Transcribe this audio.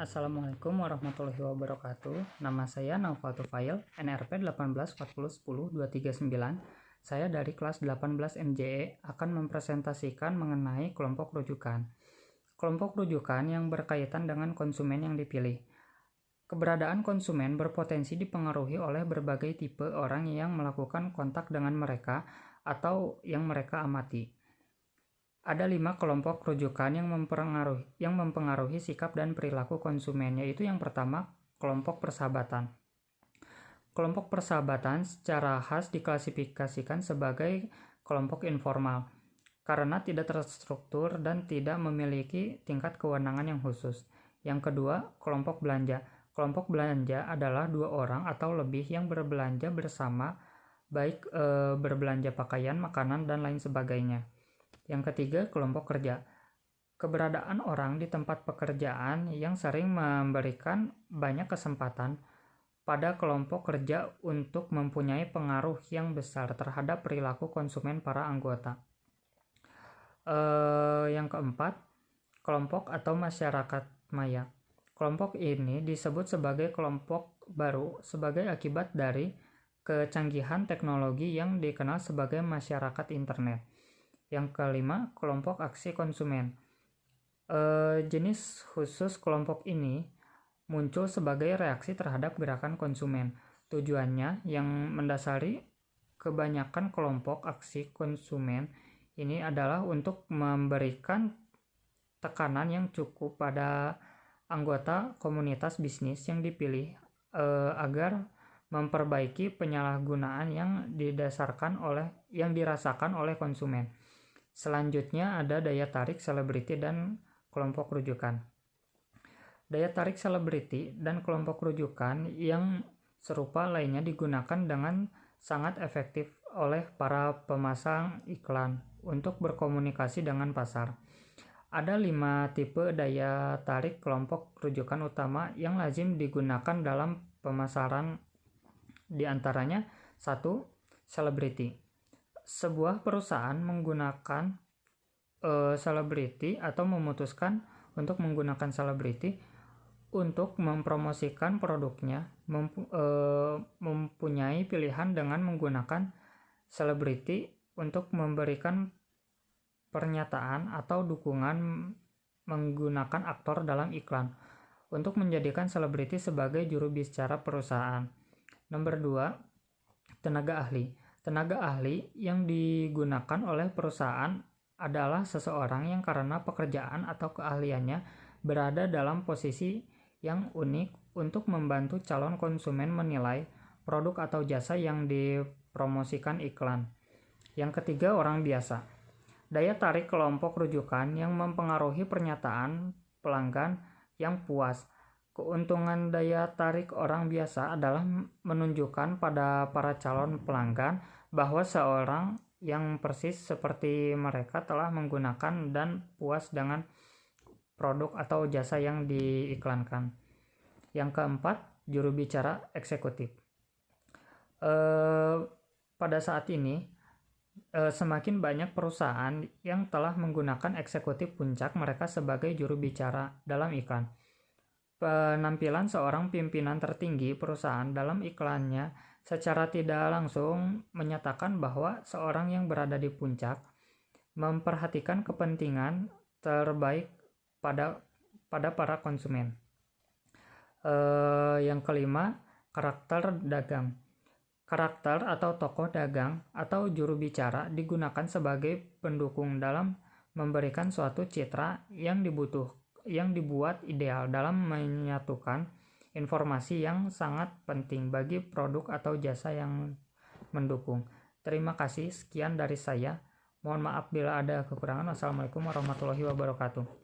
Assalamualaikum warahmatullahi wabarakatuh. Nama saya Naufal Tufail, NRP 1840100239. Saya dari kelas 18 MJE akan mempresentasikan mengenai kelompok rujukan. Kelompok rujukan yang berkaitan dengan konsumen yang dipilih. Keberadaan konsumen berpotensi dipengaruhi oleh berbagai tipe orang yang melakukan kontak dengan mereka atau yang mereka amati. Ada 5 kelompok rujukan yang mempengaruhi sikap dan perilaku konsumen, yaitu yang pertama, kelompok persahabatan. Kelompok persahabatan secara khas diklasifikasikan sebagai kelompok informal, karena tidak terstruktur dan tidak memiliki tingkat kewenangan yang khusus. Yang kedua, kelompok belanja. Kelompok belanja adalah 2 orang atau lebih yang berbelanja bersama, baik berbelanja pakaian, makanan, dan lain sebagainya. Yang ketiga, kelompok kerja. Keberadaan orang di tempat pekerjaan yang sering memberikan banyak kesempatan pada kelompok kerja untuk mempunyai pengaruh yang besar terhadap perilaku konsumen para anggota. Yang keempat, kelompok atau masyarakat maya. Kelompok ini disebut sebagai kelompok baru sebagai akibat dari kecanggihan teknologi yang dikenal sebagai masyarakat internet. Yang kelima, kelompok aksi konsumen. Jenis khusus kelompok ini muncul sebagai reaksi terhadap gerakan konsumen. Tujuannya yang mendasari kebanyakan kelompok aksi konsumen ini adalah untuk memberikan tekanan yang cukup pada anggota komunitas bisnis yang dipilih agar memperbaiki penyalahgunaan yang dirasakan oleh konsumen. Selanjutnya ada daya tarik selebriti dan kelompok rujukan. Daya tarik selebriti dan kelompok rujukan yang serupa lainnya digunakan dengan sangat efektif oleh para pemasang iklan untuk berkomunikasi dengan pasar. Ada 5 tipe daya tarik kelompok rujukan utama yang lazim digunakan dalam pemasaran, di antaranya 1. Selebriti. Sebuah perusahaan menggunakan selebriti atau memutuskan untuk menggunakan selebriti untuk mempromosikan produknya, mempunyai pilihan dengan menggunakan selebriti untuk memberikan pernyataan atau dukungan menggunakan aktor dalam iklan, untuk menjadikan selebriti sebagai juru bicara perusahaan. Nomor 2, tenaga ahli. Tenaga ahli yang digunakan oleh perusahaan adalah seseorang yang karena pekerjaan atau keahliannya berada dalam posisi yang unik untuk membantu calon konsumen menilai produk atau jasa yang dipromosikan iklan. Yang ketiga, orang biasa. Daya tarik kelompok rujukan yang mempengaruhi pernyataan pelanggan yang puas. Keuntungan daya tarik orang biasa adalah menunjukkan pada para calon pelanggan bahwa seorang yang persis seperti mereka telah menggunakan dan puas dengan produk atau jasa yang diiklankan. Yang keempat, juru bicara eksekutif. Pada saat ini, semakin banyak perusahaan yang telah menggunakan eksekutif puncak mereka sebagai juru bicara dalam iklan. Penampilan seorang pimpinan tertinggi perusahaan dalam iklannya secara tidak langsung menyatakan bahwa seorang yang berada di puncak memperhatikan kepentingan terbaik pada para konsumen. Yang kelima, karakter dagang. Karakter atau tokoh dagang atau juru bicara digunakan sebagai pendukung dalam memberikan suatu citra yang dibuat ideal dalam menyatukan informasi yang sangat penting bagi produk atau jasa yang mendukung. Terima kasih, sekian dari saya. Mohon maaf bila ada kekurangan. Wassalamualaikum warahmatullahi wabarakatuh.